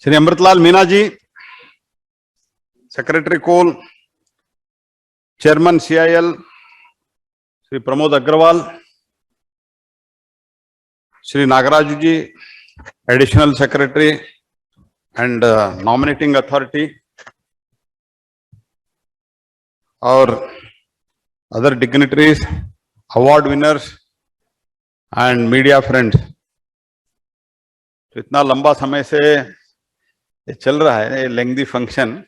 Shri Amritlal Meena ji, secretary coal, chairman CIL Shri Pramod Agrawal, Shri Nagaraju ji, additional secretary and nominating authority, और other dignitaries, award winners and media friends. तो इतना लंबा समय से ये चल रहा है, ये लेंथी फंक्शन,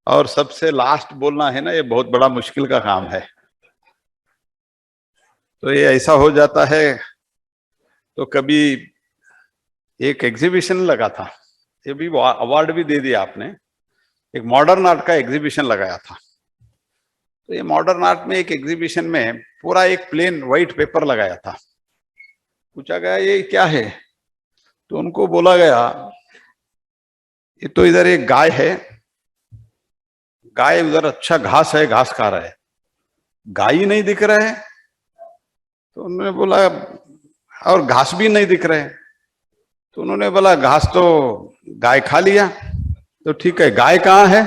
और सबसे लास्ट बोलना है ना, ये बहुत बड़ा मुश्किल का काम है। तो ये ऐसा हो जाता है। तो कभी एक एग्जीबिशन लगा था, ये भी अवार्ड भी दे दिया आपने, एक मॉडर्न आर्ट का एग्जीबिशन लगाया था। तो ये मॉडर्न आर्ट में एक एग्जीबिशन में पूरा एक प्लेन व्हाइट पेपर लगाया था। पूछा गया ये क्या है, तो उनको बोला गया ये तो इधर एक गाय है, गाय उधर अच्छा घास है, घास खा रहा है, गाय ही नहीं दिख रहा है। तो उन्होंने बोला और घास भी नहीं दिख रहे। तो उन्होंने बोला घास तो गाय खा लिया, तो ठीक है, गाय कहाँ है?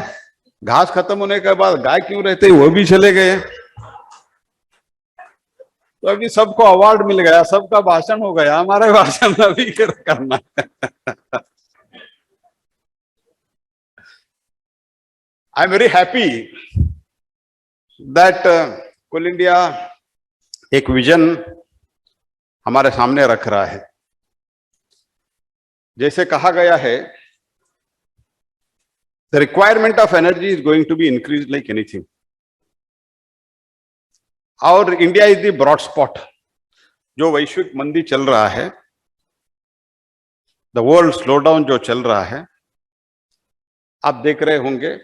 घास खत्म होने के बाद गाय क्यों रहते, वो भी चले गए। तो अभी सबको अवार्ड मिल गया, सबका भाषण हो गया, हमारा भाषण अभी करना है। I am very happy that coal India एक विजन हमारे सामने रख रहा है। जैसे कहा गया है, the requirement of energy is going to be increase like anything, और India is the broad spot. जो वैश्विक मंदी चल रहा है, द वर्ल्ड स्लो डाउन जो चल रहा है, आप देख रहे होंगे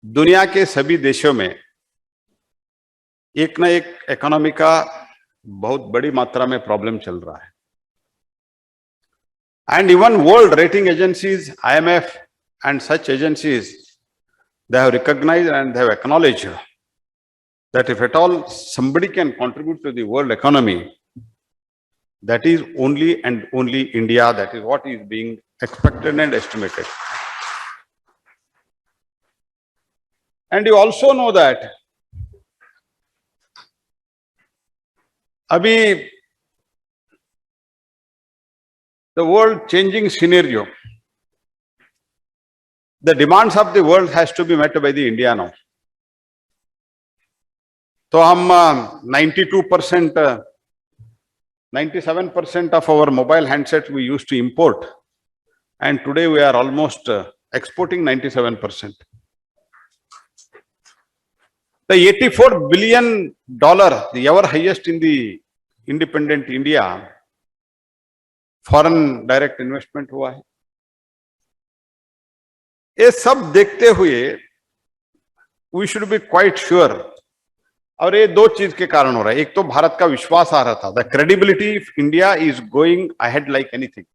दुनिया के सभी देशों में एक ना एक इकोनॉमी का बहुत बड़ी मात्रा में प्रॉब्लम चल रहा है। And even world rating agencies, IMF and such agencies, they have recognized and they have acknowledged that if at all somebody can contribute to the world economy, that is only and only India. That is what is being expected and estimated. And you also know that abhi the world changing scenario, the demands of the world has to be met by the India now. तो हम 92%, 97% of our mobile handsets we used to import, and today we are almost exporting 97%. The $84 billion, the ever highest in the independent India, foreign direct investment हुआ है। ये सब देखते हुए we should be quite sure, और ये दो चीज के कारण हो रहा है। एक तो भारत का विश्वास आ रहा था, the credibility of India is going ahead like anything.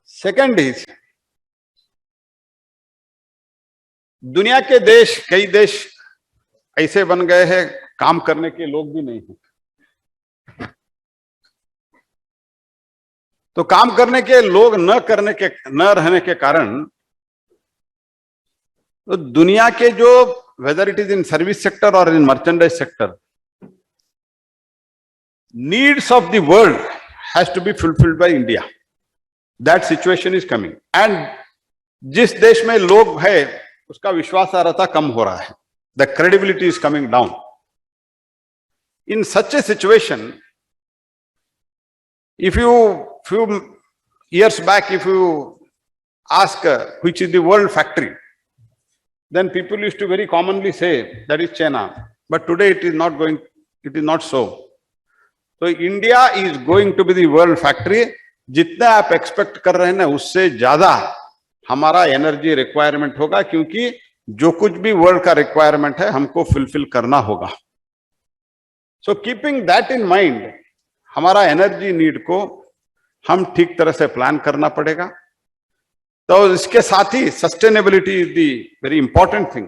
Second is दुनिया के देश, कई देश ऐसे बन गए हैं काम करने के लोग भी नहीं हैं। तो काम करने के लोग न रहने के कारण तो दुनिया के जो whether it is in service sector or in merchandise sector, needs of the world has to be fulfilled by India. That situation is coming. And जिस देश में लोग है उसका विश्वास आ रहा था कम हो रहा है, the credibility is coming down. In such a situation, if you few years back, if you ask which is the world factory, then people used to very commonly say that is China. But today it is not so. So India is going to be the world factory. जितना आप expect कर रहे हैं ना, उससे ज्यादा हमारा energy requirement होगा, क्योंकि जो कुछ भी वर्ल्ड का रिक्वायरमेंट है हमको फुलफिल करना होगा। So keeping that in mind, हमारा एनर्जी नीड को हम ठीक तरह से प्लान करना पड़ेगा। तो इसके साथ ही sustainability is the very important thing,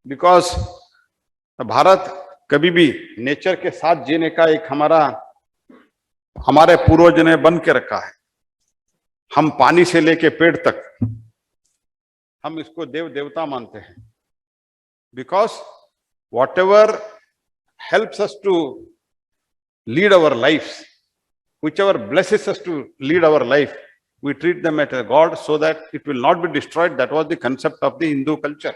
because Bharat कभी भी नेचर के साथ जीने का एक हमारे पूर्वज ने बन के रखा है। हम पानी से लेके पेड़ तक हम इसको देव देवता मानते हैं, because whatever helps us to lead our life, whichever blesses us to lead our life, we treat them as a god so that it will not be destroyed. That was the concept of the Hindu culture.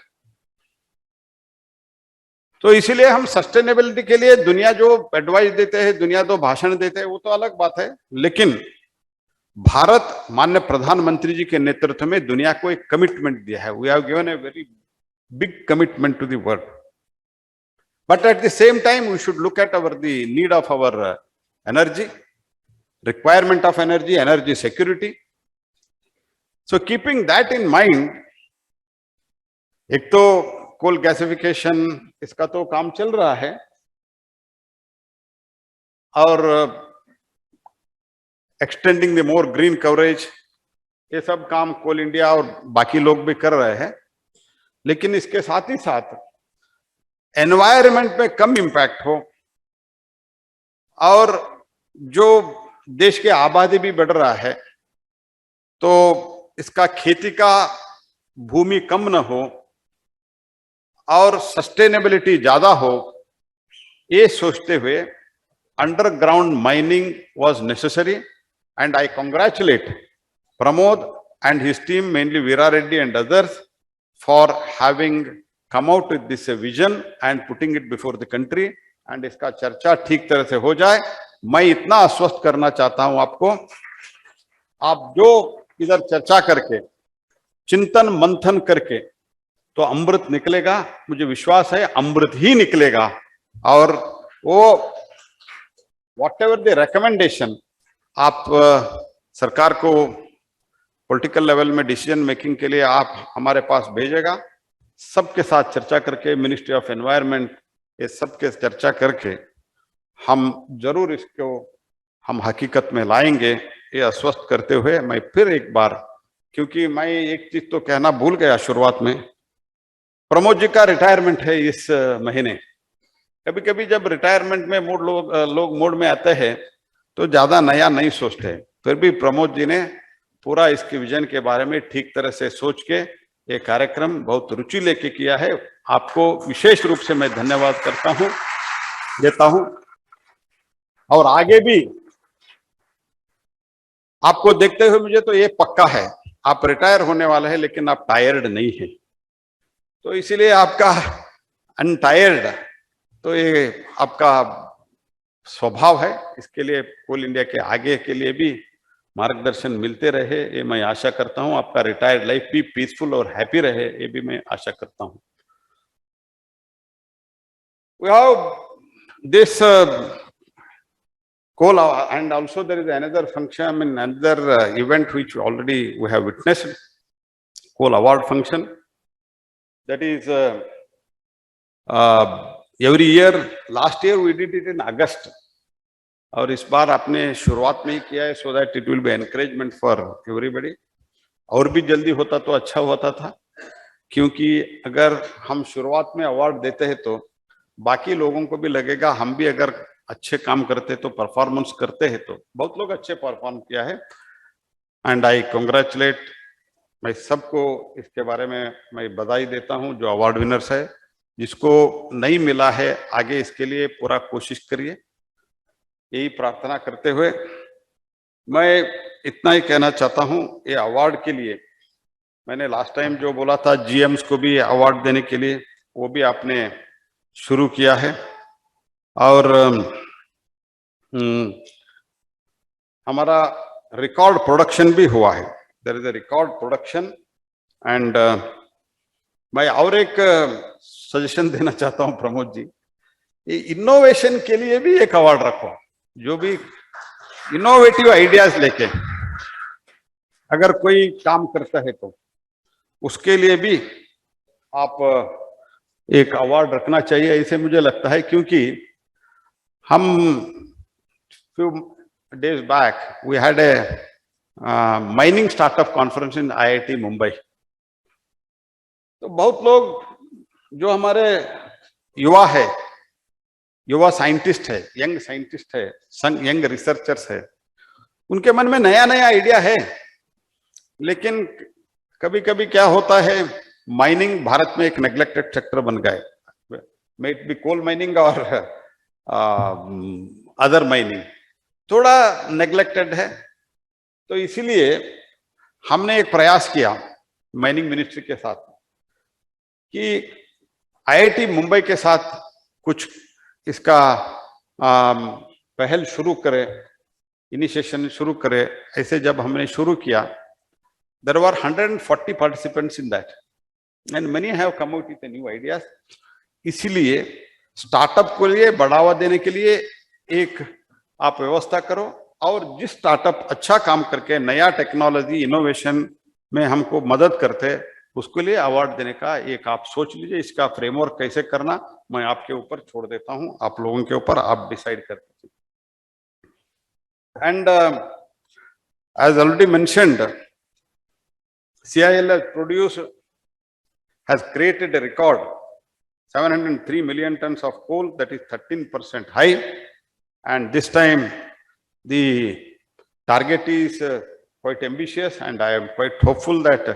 तो इसीलिए हम sustainability के लिए दुनिया जो advice देते हैं, दुनिया तो भाषण देते हैं, वो तो अलग बात है, लेकिन भारत माननीय प्रधानमंत्री जी के नेतृत्व में दुनिया को एक कमिटमेंट दिया है. We have given a very big commitment to the world, but at the same time we should look at our the need of our energy, requirement of energy, energy security. So keeping that in mind, एक तो coal gasification इसका तो काम चल रहा है, और extending the more green coverage, ये सब काम कोल इंडिया और बाकी लोग भी कर रहे हैं, लेकिन इसके साथ ही साथ एनवायरनमेंट में कम इंपैक्ट हो, और जो देश की आबादी भी बढ़ रहा है तो इसका खेती का भूमि कम न हो और सस्टेनेबिलिटी ज्यादा हो, ये सोचते हुए underground mining was necessary. And I congratulate Pramod and his team, mainly Veera Reddy and others, for having come out with this vision and putting it before the country. And इसका चर्चा ठीक तरह से हो जाए. मैं इतना आश्वस्त करना चाहता हूं आपको, आप जो इधर चर्चा करके, चिंतन मंथन करके, तो अमृत निकलेगा. मुझे विश्वास है अमृत ही निकलेगा. और वो वॉट एवर द रिकमेंडेशन आप सरकार को पॉलिटिकल लेवल में डिसीजन मेकिंग के लिए आप हमारे पास भेजेगा, सबके साथ चर्चा करके, मिनिस्ट्री ऑफ एनवायरनमेंट, ये सबके चर्चा करके हम जरूर इसको हम हकीकत में लाएंगे. ये आश्वस्त करते हुए मैं फिर एक बार, क्योंकि मैं एक चीज तो कहना भूल गया शुरुआत में, प्रमोद जी का रिटायरमेंट है इस महीने. कभी कभी जब रिटायरमेंट में लोग मोड में आते हैं तो ज्यादा नया नहीं सोचते. फिर भी प्रमोद जी ने पूरा इसके विजन के बारे में ठीक तरह से सोच के ये कार्यक्रम बहुत रुचि लेके किया है. आपको विशेष रूप से मैं धन्यवाद देता हूं. और आगे भी आपको देखते हुए मुझे तो ये पक्का है, आप रिटायर होने वाले हैं, लेकिन आप टायर्ड नहीं हैं. तो इसीलिए आपका अनटायर्ड, तो ये आपका स्वभाव है. इसके लिए कोल इंडिया के आगे के लिए भी मार्गदर्शन मिलते रहे, ये मैं आशा करता हूं. आपका रिटायर्ड लाइफ भी पीसफुल और हैप्पी रहे, ये भी मैं आशा करता हूं. We have this coal, and also there is another function, I mean another event which already we have witnessed, coal award function. That is every year. Last year we did it in August, और इस बार आपने शुरुआत में ही किया है, so that it will be encouragement for everybody. और भी जल्दी होता तो अच्छा होता था, क्योंकि अगर हम शुरुआत में अवार्ड देते हैं तो बाकी लोगों को भी लगेगा हम भी अगर अच्छे काम करते तो, परफॉर्मेंस करते हैं तो. बहुत लोग अच्छे परफॉर्म किया है, एंड आई कांग्रेचुलेट. मैं सबको इसके बारे में मैं बधाई देता हूं जो अवार्ड विनर्स है. जिसको नहीं मिला है आगे इसके लिए पूरा कोशिश करिए, यही प्रार्थना करते हुए मैं इतना ही कहना चाहता हूं. ये अवार्ड के लिए मैंने लास्ट टाइम जो बोला था, जीएम्स को भी अवार्ड देने के लिए, वो भी आपने शुरू किया है. और हमारा रिकॉर्ड प्रोडक्शन भी हुआ है. There is a record production. And मैं और एक सजेशन देना चाहता हूं प्रमोद जी, ये इनोवेशन के लिए भी एक अवार्ड रखो. जो भी इनोवेटिव आइडियाज लेके अगर कोई काम करता है तो उसके लिए भी आप एक अवार्ड रखना चाहिए, ऐसे मुझे लगता है. क्योंकि हम few days back we had a mining startup conference in IIT Mumbai. तो बहुत लोग जो हमारे युवा है, युवा साइंटिस्ट है, यंग साइंटिस्ट है, यंग रिसर्चर्स है, उनके मन में नया नया आइडिया है. लेकिन कभी कभी क्या होता है, माइनिंग भारत में एक नेग्लेक्टेड सेक्टर बन गया है, may it be coal mining और अदर माइनिंग, थोड़ा नेग्लेक्टेड है। तो इसीलिए हमने एक प्रयास किया माइनिंग मिनिस्ट्री के साथ कि आईआईटी मुंबई के साथ कुछ इसका पहल शुरू करे, इनिशिएशन शुरू करे। ऐसे जब हमने शुरू किया, there were 140 participants in that and many have come out with the new ideas. इसीलिए स्टार्टअप को लिए बढ़ावा देने के लिए एक आप व्यवस्था करो, और जिस स्टार्टअप अच्छा काम करके नया टेक्नोलॉजी इनोवेशन में हमको मदद करते, उसके लिए अवार्ड देने का एक आप सोच लीजिए। इसका फ्रेमवर्क कैसे करना मैं आपके ऊपर छोड़ देता हूं, आप लोगों के ऊपर, आप डिसाइड कर दीजिए। And as already mentioned, CIL has created a record 703 million tons of coal, that is 13% high, and this time the target is quite ambitious, and I am quite hopeful that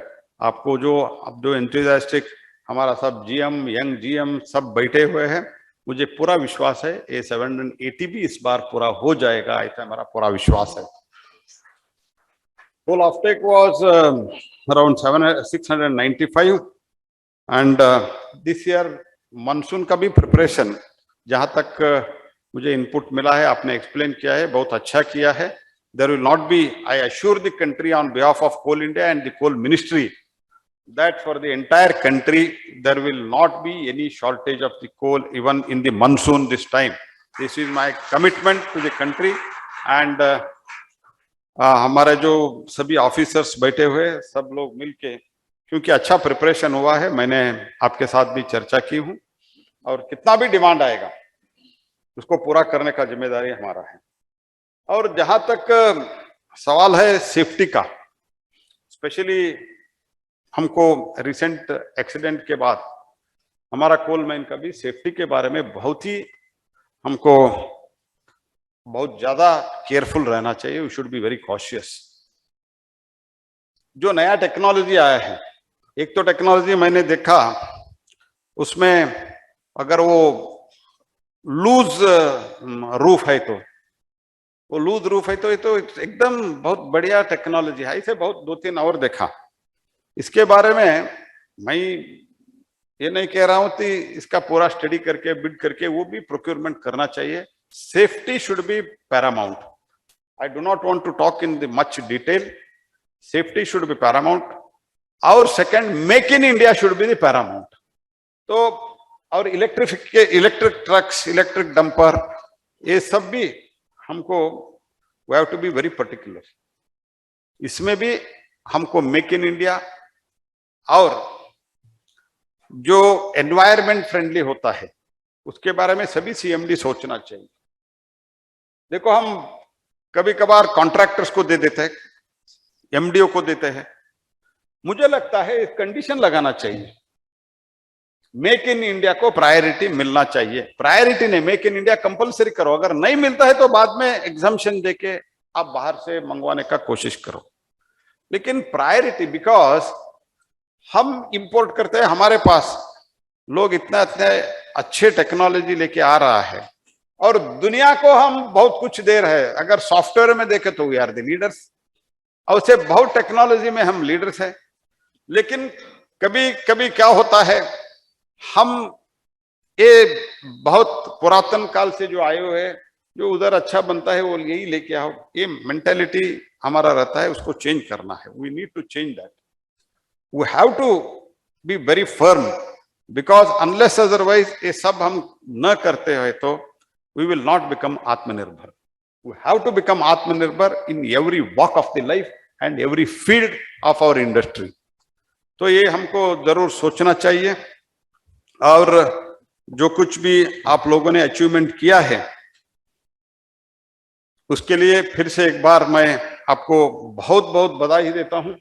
आपको जो अब जो enthusiastic हमारा सब GM, young GM सब बैठे हुए हैं, मुझे पूरा विश्वास है ये 780 भी इस बार पूरा हो जाएगा, ऐसा हमारा पूरा विश्वास है। Coal offtake was around 695, and this year monsoon का भी प्रिपरेशन जहां तक मुझे इनपुट मिला है, आपने एक्सप्लेन किया है, बहुत अच्छा किया है। There will not be, I assure the country on behalf of Coal India and the Coal Ministry that for the entire country there will not be any shortage of the coal even in the monsoon this time. This is my commitment to the country, and हमारे जो सभी officers बैठे हुए सब लोग मिलके, क्योंकि अच्छा प्रिपरेशन हुआ है, मैंने आपके साथ भी चर्चा की हूं, और कितना भी डिमांड आएगा उसको पूरा करने का जिम्मेदारी हमारा है। और जहां तक सवाल है सेफ्टी का, स्पेशली हमको रिसेंट एक्सीडेंट के बाद हमारा कोल माइन का भी सेफ्टी के बारे में बहुत ही हमको बहुत ज्यादा केयरफुल रहना चाहिए। We should be very cautious. जो नया टेक्नोलॉजी आया है, एक तो टेक्नोलॉजी मैंने देखा उसमें अगर वो लूज रूफ है तो वो लूज रूफ है तो ये तो एकदम बहुत बढ़िया टेक्नोलॉजी है। इसे बहुत 2-3 और देखा। इसके बारे में मैं ये नहीं कह रहा हूं कि इसका पूरा स्टडी करके बिड करके वो भी प्रोक्योरमेंट करना चाहिए। Safety should be paramount. I do not want to talk in the much detail. Safety should be paramount. और second, make in India should be the paramount. तो और इलेक्ट्रिक ट्रक्स, इलेक्ट्रिक डंपर, ये सब भी हमको we have to be very particular. इसमें भी हमको मेक इन इंडिया और जो एनवायरमेंट फ्रेंडली होता है उसके बारे में सभी सीएमडी सोचना चाहिए। देखो, हम कभी कभार कॉन्ट्रैक्टर्स को दे देते हैं, एमडीओ को देते हैं। मुझे लगता है कंडीशन लगाना चाहिए, मेक इन इंडिया को प्रायोरिटी मिलना चाहिए। प्रायोरिटी नहीं, मेक इन इंडिया कंपलसरी करो। अगर नहीं मिलता है तो बाद में एग्जम्पशन देके आप बाहर से मंगवाने का कोशिश करो, लेकिन प्रायोरिटी, बिकॉज हम इंपोर्ट करते हैं, हमारे पास लोग इतना अच्छे टेक्नोलॉजी लेके आ रहा है और दुनिया को हम बहुत कुछ दे रहे हैं। अगर सॉफ्टवेयर में देखें तो वी आर द लीडर्स, और उससे बहुत टेक्नोलॉजी में हम लीडर्स हैं। लेकिन कभी कभी क्या होता है, हम ये बहुत पुरातन काल से जो आए हुए हैं, जो उधर अच्छा बनता है वो यही लेके आओ, ये मेंटेलिटी हमारा रहता है, उसको चेंज करना है। We need to change that. We have to be very firm, because unless otherwise ये सब हम न करते हुए तो we will not become Atmanirbhar. We have to become Atmanirbhar in every walk of the life and every field of our industry. तो ये हमको जरूर सोचना चाहिए। और जो कुछ भी आप लोगों ने अचीवमेंट किया है उसके लिए फिर से एक बार मैं आपको बहुत बहुत बधाई देता हूं।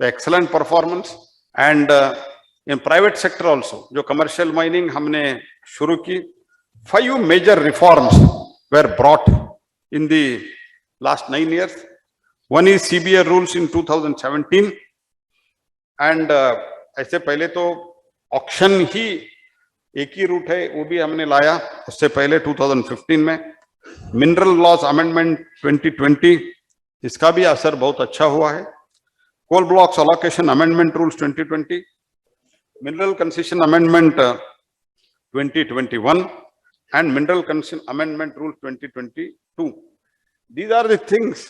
The excellent performance and in private sector also, जो कमर्शियल माइनिंग हमने शुरू की, 5 major reforms were brought in the last 9 years। One is CBA rules in 2017 and ऐसे पहले तो ऑक्शन ही एक ही रूट है, वो भी हमने लाया उससे पहले 2015 में। मिनरल लॉज अमेंडमेंट 2020, इसका भी असर बहुत अच्छा हुआ है। Coal blocks allocation amendment rules 2020, mineral concession amendment 2021 and mineral concession amendment rule 2022. These are the things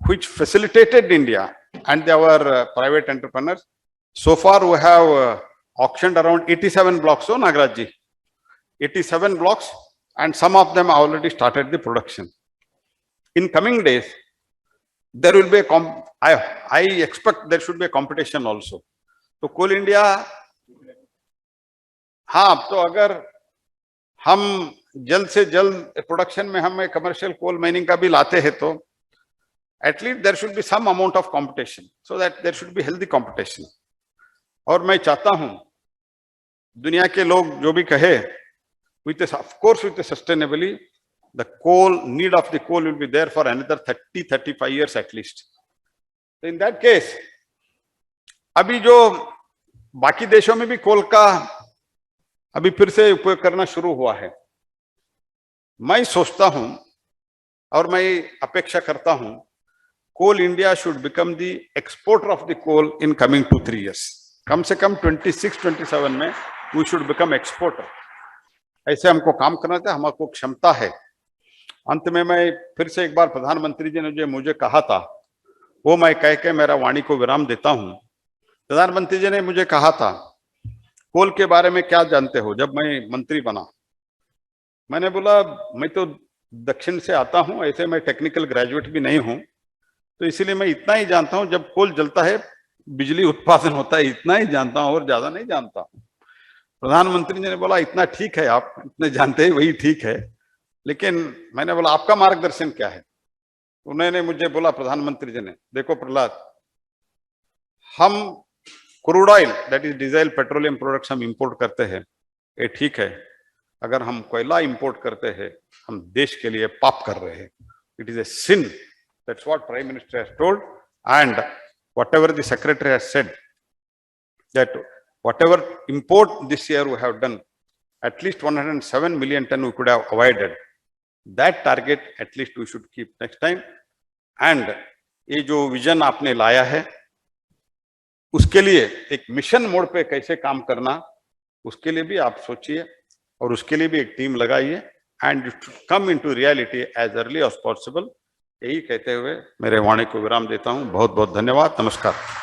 which facilitated India and our private entrepreneurs. So far we have auctioned around 87 blocks, so Nagaraj ji, 87 blocks, and some of them already started the production. In coming days, there will be I expect there should be a competition also. So Coal India, हाँ, तो अगर हम जल्द से जल्द production में हमें commercial coal mining का भी लाते हैं तो at least there should be some amount of competition, so that there should be healthy competition. और मैं चाहता हूं दुनिया के लोग जो भी कहे, with of course with sustainably, the coal need of the coal will be there for another 30-35 years at least. In that case अभी जो बाकी देशों में भी कोल का अभी फिर से उपयोग करना शुरू हुआ है, मैं सोचता हूं और मैं अपेक्षा करता हूं, coal India should become the exporter of the coal in coming 2-3 years। कम से कम 26-27 में वी शुड बिकम एक्सपोर्टर। ऐसे हमको काम करना था, हमको क्षमता है। अंत में मैं फिर से एक बार प्रधानमंत्री जी ने जो मुझे कहा था वो मैं कह के मेरा वाणी को विराम देता हूं। प्रधानमंत्री जी ने मुझे कहा था, कोल के बारे में क्या जानते हो? जब मैं मंत्री बना, मैंने बोला मैं तो दक्षिण से आता हूं, ऐसे मैं टेक्निकल ग्रेजुएट भी नहीं हूं, तो इसीलिए मैं इतना ही जानता हूं जब कोल जलता है बिजली उत्पादन होता है, इतना ही जानता हूं और ज्यादा नहीं जानता। प्रधानमंत्री जी ने बोला इतना ठीक है, आप इतने जानते हैं वही ठीक है, लेकिन मैंने बोला आपका मार्गदर्शन क्या है? उन्होंने मुझे बोला, प्रधानमंत्री जी ने, देखो प्रहलाद, हम crude oil that is diesel petroleum products हम इंपोर्ट करते हैं, ये ठीक है। अगर हम कोयला इंपोर्ट करते हैं, हम देश के लिए पाप कर रहे हैं। It is a sin, that's what prime minister has told, and whatever the secretary has said, that whatever import this year we have done, at least 107 million ton we could have avoided. That target at least we should keep next time. And ये जो vision आपने लाया है, उसके लिए एक mission mode पे कैसे काम करना, उसके लिए भी आप सोचिए और उसके लिए भी एक टीम लगाइए, and come into reality as early as possible. यही कहते हुए मेरे वाणी को विराम देता हूं। बहुत बहुत धन्यवाद, नमस्कार।